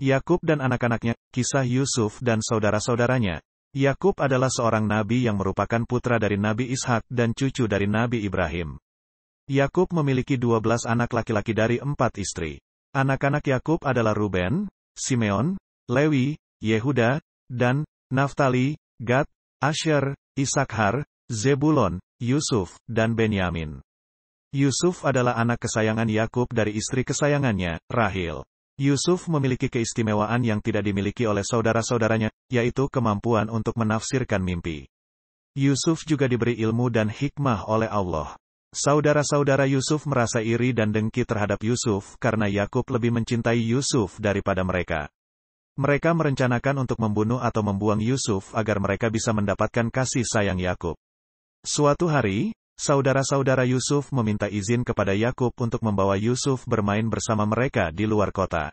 Yakub dan anak-anaknya, kisah Yusuf dan saudara-saudaranya. Yakub adalah seorang nabi yang merupakan putra dari Nabi Ishak dan cucu dari Nabi Ibrahim. Yakub memiliki 12 anak laki-laki dari 4 istri. Anak-anak Yakub adalah Ruben, Simeon, Lewi, Yehuda, dan Naftali, Gad, Asher, Isakhar, Zebulon, Yusuf, dan Benyamin. Yusuf adalah anak kesayangan Yakub dari istri kesayangannya, Rahil. Yusuf memiliki keistimewaan yang tidak dimiliki oleh saudara-saudaranya, yaitu kemampuan untuk menafsirkan mimpi. Yusuf juga diberi ilmu dan hikmah oleh Allah. Saudara-saudara Yusuf merasa iri dan dengki terhadap Yusuf karena Yakub lebih mencintai Yusuf daripada mereka. Mereka merencanakan untuk membunuh atau membuang Yusuf agar mereka bisa mendapatkan kasih sayang Yakub. Suatu hari, saudara-saudara Yusuf meminta izin kepada Yakub untuk membawa Yusuf bermain bersama mereka di luar kota.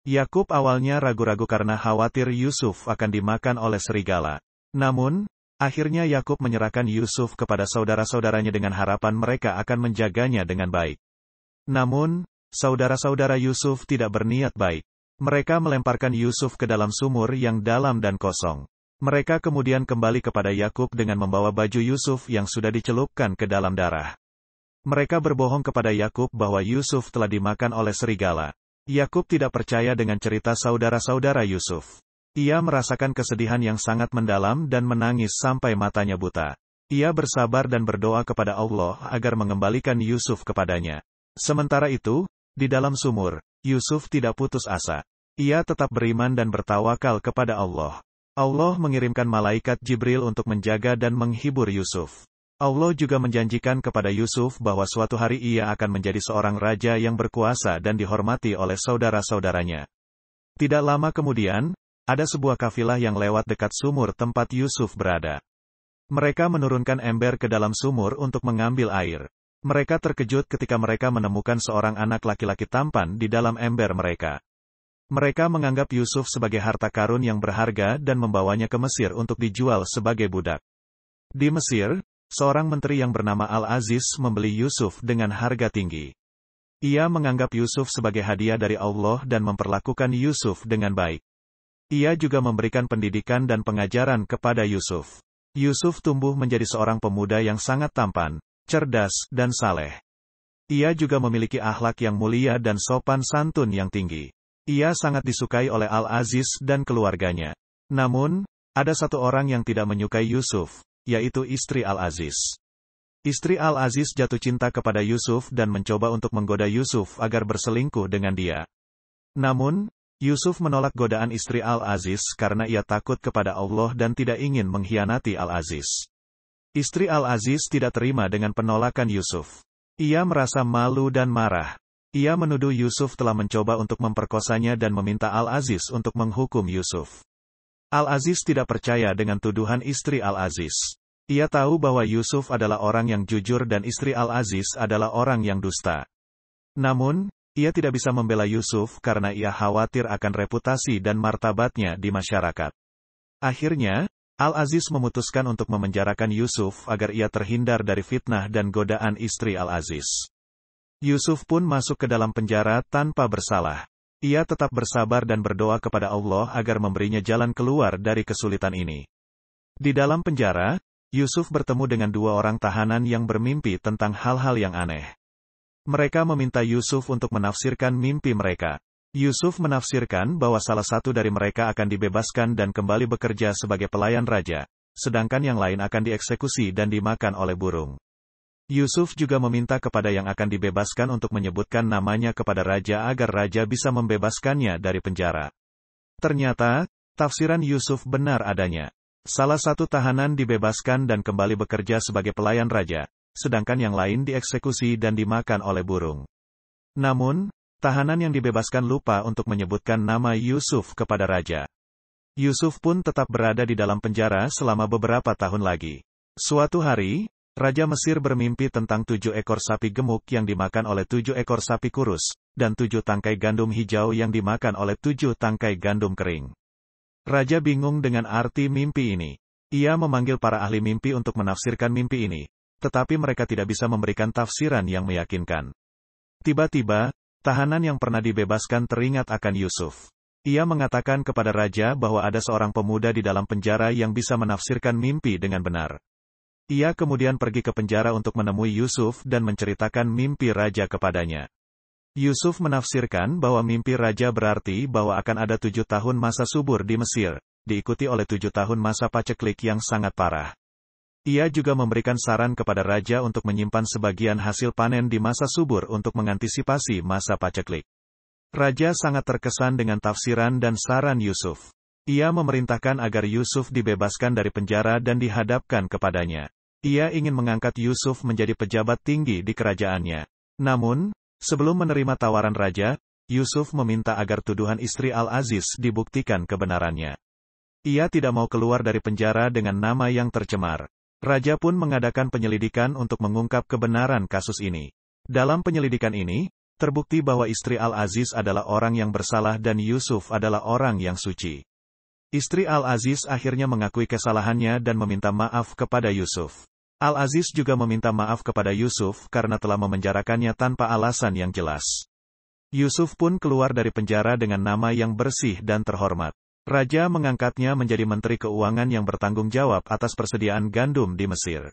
Yakub awalnya ragu-ragu karena khawatir Yusuf akan dimakan oleh serigala. Namun, akhirnya Yakub menyerahkan Yusuf kepada saudara-saudaranya dengan harapan mereka akan menjaganya dengan baik. Namun, saudara-saudara Yusuf tidak berniat baik. Mereka melemparkan Yusuf ke dalam sumur yang dalam dan kosong. Mereka kemudian kembali kepada Yakub dengan membawa baju Yusuf yang sudah dicelupkan ke dalam darah. Mereka berbohong kepada Yakub bahwa Yusuf telah dimakan oleh serigala. Yakub tidak percaya dengan cerita saudara-saudara Yusuf. Ia merasakan kesedihan yang sangat mendalam dan menangis sampai matanya buta. Ia bersabar dan berdoa kepada Allah agar mengembalikan Yusuf kepadanya. Sementara itu, di dalam sumur, Yusuf tidak putus asa. Ia tetap beriman dan bertawakal kepada Allah. Allah mengirimkan malaikat Jibril untuk menjaga dan menghibur Yusuf. Allah juga menjanjikan kepada Yusuf bahwa suatu hari ia akan menjadi seorang raja yang berkuasa dan dihormati oleh saudara-saudaranya. Tidak lama kemudian, ada sebuah kafilah yang lewat dekat sumur tempat Yusuf berada. Mereka menurunkan ember ke dalam sumur untuk mengambil air. Mereka terkejut ketika mereka menemukan seorang anak laki-laki tampan di dalam ember mereka. Mereka menganggap Yusuf sebagai harta karun yang berharga dan membawanya ke Mesir untuk dijual sebagai budak. Di Mesir, seorang menteri yang bernama Al-Aziz membeli Yusuf dengan harga tinggi. Ia menganggap Yusuf sebagai hadiah dari Allah dan memperlakukan Yusuf dengan baik. Ia juga memberikan pendidikan dan pengajaran kepada Yusuf. Yusuf tumbuh menjadi seorang pemuda yang sangat tampan, cerdas, dan saleh. Ia juga memiliki akhlak yang mulia dan sopan santun yang tinggi. Ia sangat disukai oleh Al-Aziz dan keluarganya. Namun, ada satu orang yang tidak menyukai Yusuf, yaitu istri Al-Aziz. Istri Al-Aziz jatuh cinta kepada Yusuf dan mencoba untuk menggoda Yusuf agar berselingkuh dengan dia. Namun, Yusuf menolak godaan istri Al-Aziz karena ia takut kepada Allah dan tidak ingin mengkhianati Al-Aziz. Istri Al-Aziz tidak terima dengan penolakan Yusuf. Ia merasa malu dan marah. Ia menuduh Yusuf telah mencoba untuk memperkosanya dan meminta Al-Aziz untuk menghukum Yusuf. Al-Aziz tidak percaya dengan tuduhan istri Al-Aziz. Ia tahu bahwa Yusuf adalah orang yang jujur dan istri Al-Aziz adalah orang yang dusta. Namun, ia tidak bisa membela Yusuf karena ia khawatir akan reputasi dan martabatnya di masyarakat. Akhirnya, Al-Aziz memutuskan untuk memenjarakan Yusuf agar ia terhindar dari fitnah dan godaan istri Al-Aziz. Yusuf pun masuk ke dalam penjara tanpa bersalah. Ia tetap bersabar dan berdoa kepada Allah agar memberinya jalan keluar dari kesulitan ini. Di dalam penjara, Yusuf bertemu dengan 2 orang tahanan yang bermimpi tentang hal-hal yang aneh. Mereka meminta Yusuf untuk menafsirkan mimpi mereka. Yusuf menafsirkan bahwa salah satu dari mereka akan dibebaskan dan kembali bekerja sebagai pelayan raja, sedangkan yang lain akan dieksekusi dan dimakan oleh burung. Yusuf juga meminta kepada yang akan dibebaskan untuk menyebutkan namanya kepada raja agar raja bisa membebaskannya dari penjara. Ternyata, tafsiran Yusuf benar adanya. Salah satu tahanan dibebaskan dan kembali bekerja sebagai pelayan raja, sedangkan yang lain dieksekusi dan dimakan oleh burung. Namun, tahanan yang dibebaskan lupa untuk menyebutkan nama Yusuf kepada raja. Yusuf pun tetap berada di dalam penjara selama beberapa tahun lagi. Suatu hari, Raja Mesir bermimpi tentang 7 ekor sapi gemuk yang dimakan oleh 7 ekor sapi kurus, dan 7 tangkai gandum hijau yang dimakan oleh 7 tangkai gandum kering. Raja bingung dengan arti mimpi ini. Ia memanggil para ahli mimpi untuk menafsirkan mimpi ini, tetapi mereka tidak bisa memberikan tafsiran yang meyakinkan. Tiba-tiba, tahanan yang pernah dibebaskan teringat akan Yusuf. Ia mengatakan kepada raja bahwa ada seorang pemuda di dalam penjara yang bisa menafsirkan mimpi dengan benar. Ia kemudian pergi ke penjara untuk menemui Yusuf dan menceritakan mimpi raja kepadanya. Yusuf menafsirkan bahwa mimpi raja berarti bahwa akan ada 7 tahun masa subur di Mesir, diikuti oleh 7 tahun masa paceklik yang sangat parah. Ia juga memberikan saran kepada raja untuk menyimpan sebagian hasil panen di masa subur untuk mengantisipasi masa paceklik. Raja sangat terkesan dengan tafsiran dan saran Yusuf. Ia memerintahkan agar Yusuf dibebaskan dari penjara dan dihadapkan kepadanya. Ia ingin mengangkat Yusuf menjadi pejabat tinggi di kerajaannya. Namun, sebelum menerima tawaran raja, Yusuf meminta agar tuduhan istri Al-Aziz dibuktikan kebenarannya. Ia tidak mau keluar dari penjara dengan nama yang tercemar. Raja pun mengadakan penyelidikan untuk mengungkap kebenaran kasus ini. Dalam penyelidikan ini, terbukti bahwa istri Al-Aziz adalah orang yang bersalah dan Yusuf adalah orang yang suci. Istri Al-Aziz akhirnya mengakui kesalahannya dan meminta maaf kepada Yusuf. Al-Aziz juga meminta maaf kepada Yusuf karena telah memenjarakannya tanpa alasan yang jelas. Yusuf pun keluar dari penjara dengan nama yang bersih dan terhormat. Raja mengangkatnya menjadi menteri keuangan yang bertanggung jawab atas persediaan gandum di Mesir.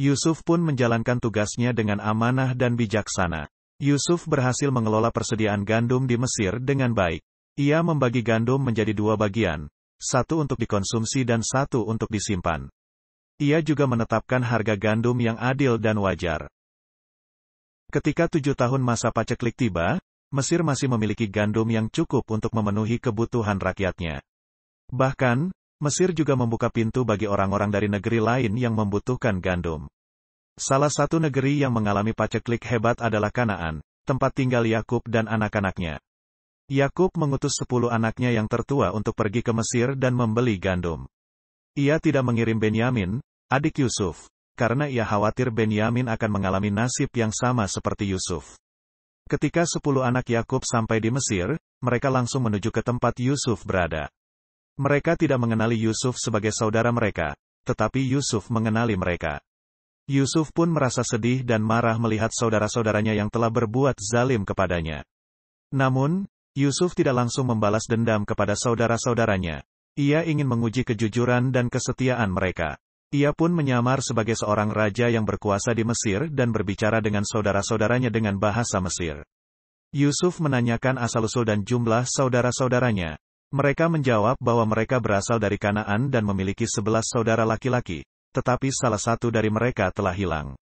Yusuf pun menjalankan tugasnya dengan amanah dan bijaksana. Yusuf berhasil mengelola persediaan gandum di Mesir dengan baik. Ia membagi gandum menjadi 2 bagian, satu untuk dikonsumsi dan satu untuk disimpan. Ia juga menetapkan harga gandum yang adil dan wajar. Ketika 7 tahun masa paceklik tiba, Mesir masih memiliki gandum yang cukup untuk memenuhi kebutuhan rakyatnya. Bahkan, Mesir juga membuka pintu bagi orang-orang dari negeri lain yang membutuhkan gandum. Salah satu negeri yang mengalami paceklik hebat adalah Kanaan, tempat tinggal Yakub dan anak-anaknya. Yakub mengutus 10 anaknya yang tertua untuk pergi ke Mesir dan membeli gandum. Ia tidak mengirim Benyamin, adik Yusuf, karena ia khawatir Benyamin akan mengalami nasib yang sama seperti Yusuf. Ketika 10 anak Yakub sampai di Mesir, mereka langsung menuju ke tempat Yusuf berada. Mereka tidak mengenali Yusuf sebagai saudara mereka, tetapi Yusuf mengenali mereka. Yusuf pun merasa sedih dan marah melihat saudara-saudaranya yang telah berbuat zalim kepadanya. Namun, Yusuf tidak langsung membalas dendam kepada saudara-saudaranya. Ia ingin menguji kejujuran dan kesetiaan mereka. Ia pun menyamar sebagai seorang raja yang berkuasa di Mesir dan berbicara dengan saudara-saudaranya dengan bahasa Mesir. Yusuf menanyakan asal-usul dan jumlah saudara-saudaranya. Mereka menjawab bahwa mereka berasal dari Kanaan dan memiliki 11 saudara laki-laki, tetapi salah satu dari mereka telah hilang.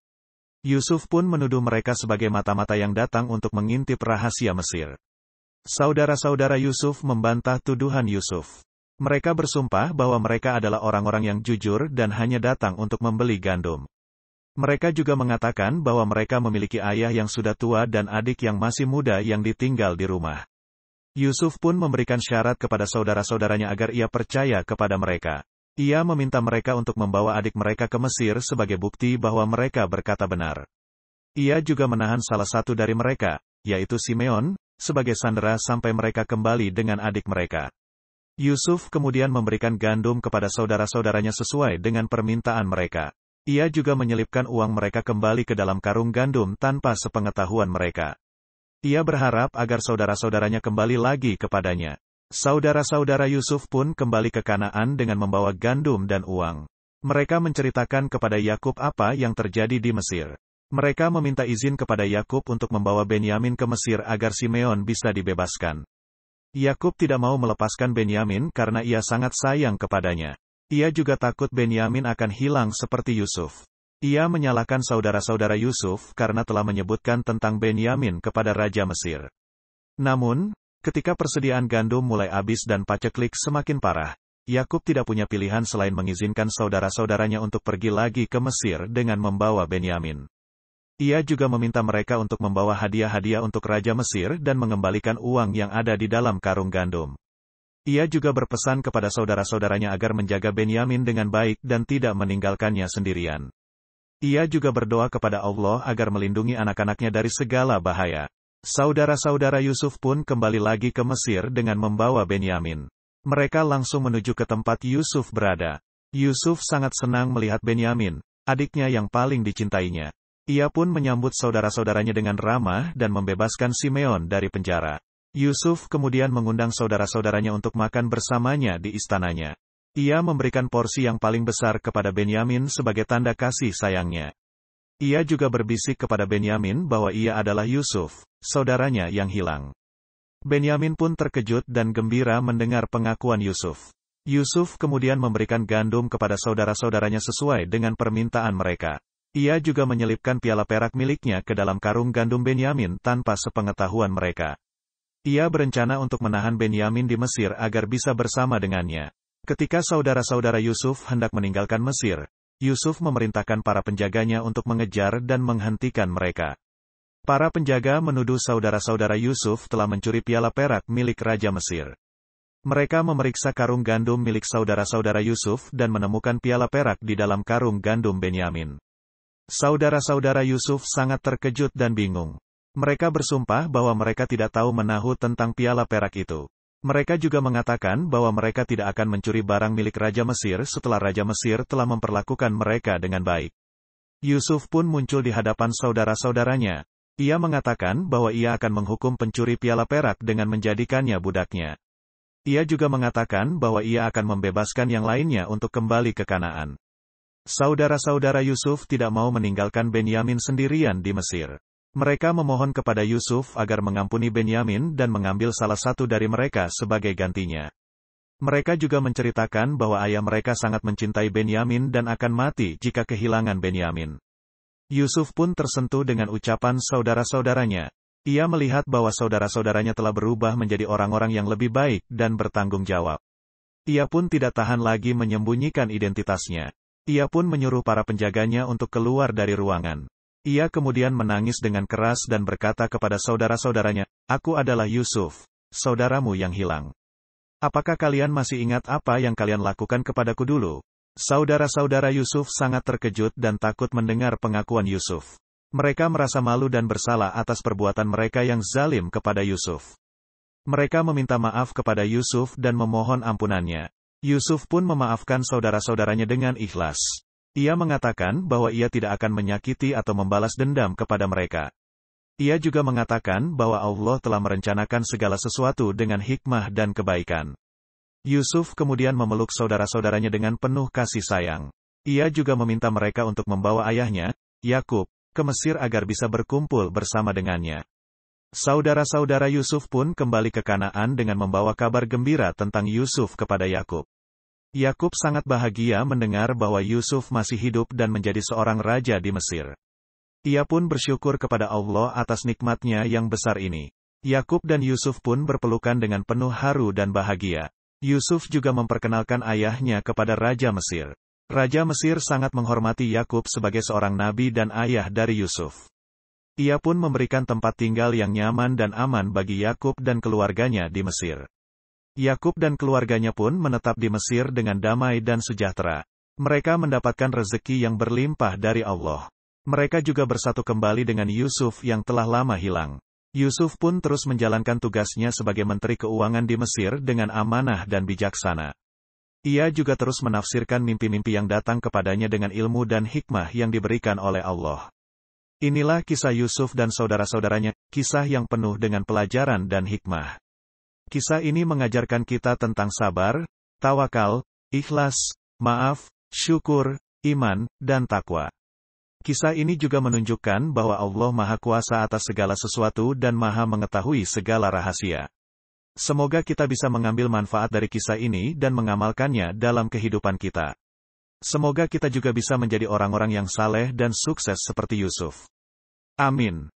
Yusuf pun menuduh mereka sebagai mata-mata yang datang untuk mengintip rahasia Mesir. Saudara-saudara Yusuf membantah tuduhan Yusuf. Mereka bersumpah bahwa mereka adalah orang-orang yang jujur dan hanya datang untuk membeli gandum. Mereka juga mengatakan bahwa mereka memiliki ayah yang sudah tua dan adik yang masih muda yang ditinggal di rumah. Yusuf pun memberikan syarat kepada saudara-saudaranya agar ia percaya kepada mereka. Ia meminta mereka untuk membawa adik mereka ke Mesir sebagai bukti bahwa mereka berkata benar. Ia juga menahan salah satu dari mereka, yaitu Simeon, sebagai sandera sampai mereka kembali dengan adik mereka. Yusuf kemudian memberikan gandum kepada saudara-saudaranya sesuai dengan permintaan mereka. Ia juga menyelipkan uang mereka kembali ke dalam karung gandum tanpa sepengetahuan mereka. Ia berharap agar saudara-saudaranya kembali lagi kepadanya. Saudara-saudara Yusuf pun kembali ke Kanaan dengan membawa gandum dan uang. Mereka menceritakan kepada Yakub apa yang terjadi di Mesir. Mereka meminta izin kepada Yakub untuk membawa Benyamin ke Mesir agar Simeon bisa dibebaskan. Yakub tidak mau melepaskan Benyamin karena ia sangat sayang kepadanya. Ia juga takut Benyamin akan hilang seperti Yusuf. Ia menyalahkan saudara-saudara Yusuf karena telah menyebutkan tentang Benyamin kepada Raja Mesir. Namun, ketika persediaan gandum mulai habis dan paceklik semakin parah, Yakub tidak punya pilihan selain mengizinkan saudara-saudaranya untuk pergi lagi ke Mesir dengan membawa Benyamin. Ia juga meminta mereka untuk membawa hadiah-hadiah untuk Raja Mesir dan mengembalikan uang yang ada di dalam karung gandum. Ia juga berpesan kepada saudara-saudaranya agar menjaga Benyamin dengan baik dan tidak meninggalkannya sendirian. Ia juga berdoa kepada Allah agar melindungi anak-anaknya dari segala bahaya. Saudara-saudara Yusuf pun kembali lagi ke Mesir dengan membawa Benyamin. Mereka langsung menuju ke tempat Yusuf berada. Yusuf sangat senang melihat Benyamin, adiknya yang paling dicintainya. Ia pun menyambut saudara-saudaranya dengan ramah dan membebaskan Simeon dari penjara. Yusuf kemudian mengundang saudara-saudaranya untuk makan bersamanya di istananya. Ia memberikan porsi yang paling besar kepada Benyamin sebagai tanda kasih sayangnya. Ia juga berbisik kepada Benyamin bahwa ia adalah Yusuf, saudaranya yang hilang. Benyamin pun terkejut dan gembira mendengar pengakuan Yusuf. Yusuf kemudian memberikan gandum kepada saudara-saudaranya sesuai dengan permintaan mereka. Ia juga menyelipkan piala perak miliknya ke dalam karung gandum Benyamin tanpa sepengetahuan mereka. Ia berencana untuk menahan Benyamin di Mesir agar bisa bersama dengannya. Ketika saudara-saudara Yusuf hendak meninggalkan Mesir, Yusuf memerintahkan para penjaganya untuk mengejar dan menghentikan mereka. Para penjaga menuduh saudara-saudara Yusuf telah mencuri piala perak milik Raja Mesir. Mereka memeriksa karung gandum milik saudara-saudara Yusuf dan menemukan piala perak di dalam karung gandum Benyamin. Saudara-saudara Yusuf sangat terkejut dan bingung. Mereka bersumpah bahwa mereka tidak tahu menahu tentang piala perak itu. Mereka juga mengatakan bahwa mereka tidak akan mencuri barang milik Raja Mesir setelah Raja Mesir telah memperlakukan mereka dengan baik. Yusuf pun muncul di hadapan saudara-saudaranya. Ia mengatakan bahwa ia akan menghukum pencuri piala perak dengan menjadikannya budaknya. Ia juga mengatakan bahwa ia akan membebaskan yang lainnya untuk kembali ke Kanaan. Saudara-saudara Yusuf tidak mau meninggalkan Benyamin sendirian di Mesir. Mereka memohon kepada Yusuf agar mengampuni Benyamin dan mengambil salah satu dari mereka sebagai gantinya. Mereka juga menceritakan bahwa ayah mereka sangat mencintai Benyamin dan akan mati jika kehilangan Benyamin. Yusuf pun tersentuh dengan ucapan saudara-saudaranya. Ia melihat bahwa saudara-saudaranya telah berubah menjadi orang-orang yang lebih baik dan bertanggung jawab. Ia pun tidak tahan lagi menyembunyikan identitasnya. Ia pun menyuruh para penjaganya untuk keluar dari ruangan. Ia kemudian menangis dengan keras dan berkata kepada saudara-saudaranya, "Aku adalah Yusuf, saudaramu yang hilang. Apakah kalian masih ingat apa yang kalian lakukan kepadaku dulu?" Saudara-saudara Yusuf sangat terkejut dan takut mendengar pengakuan Yusuf. Mereka merasa malu dan bersalah atas perbuatan mereka yang zalim kepada Yusuf. Mereka meminta maaf kepada Yusuf dan memohon ampunannya. Yusuf pun memaafkan saudara-saudaranya dengan ikhlas. Ia mengatakan bahwa ia tidak akan menyakiti atau membalas dendam kepada mereka. Ia juga mengatakan bahwa Allah telah merencanakan segala sesuatu dengan hikmah dan kebaikan. Yusuf kemudian memeluk saudara-saudaranya dengan penuh kasih sayang. Ia juga meminta mereka untuk membawa ayahnya, Yakub, ke Mesir agar bisa berkumpul bersama dengannya. Saudara-saudara Yusuf pun kembali ke Kanaan dengan membawa kabar gembira tentang Yusuf kepada Yakub. Yakub sangat bahagia mendengar bahwa Yusuf masih hidup dan menjadi seorang raja di Mesir. Ia pun bersyukur kepada Allah atas nikmatnya yang besar ini. Yakub dan Yusuf pun berpelukan dengan penuh haru dan bahagia. Yusuf juga memperkenalkan ayahnya kepada Raja Mesir. Raja Mesir sangat menghormati Yakub sebagai seorang nabi dan ayah dari Yusuf. Ia pun memberikan tempat tinggal yang nyaman dan aman bagi Yakub dan keluarganya di Mesir. Yakub dan keluarganya pun menetap di Mesir dengan damai dan sejahtera. Mereka mendapatkan rezeki yang berlimpah dari Allah. Mereka juga bersatu kembali dengan Yusuf yang telah lama hilang. Yusuf pun terus menjalankan tugasnya sebagai Menteri Keuangan di Mesir dengan amanah dan bijaksana. Ia juga terus menafsirkan mimpi-mimpi yang datang kepadanya dengan ilmu dan hikmah yang diberikan oleh Allah. Inilah kisah Yusuf dan saudara-saudaranya, kisah yang penuh dengan pelajaran dan hikmah. Kisah ini mengajarkan kita tentang sabar, tawakal, ikhlas, maaf, syukur, iman, dan takwa. Kisah ini juga menunjukkan bahwa Allah Maha Kuasa atas segala sesuatu dan Maha mengetahui segala rahasia. Semoga kita bisa mengambil manfaat dari kisah ini dan mengamalkannya dalam kehidupan kita. Semoga kita juga bisa menjadi orang-orang yang saleh dan sukses seperti Yusuf. Amin.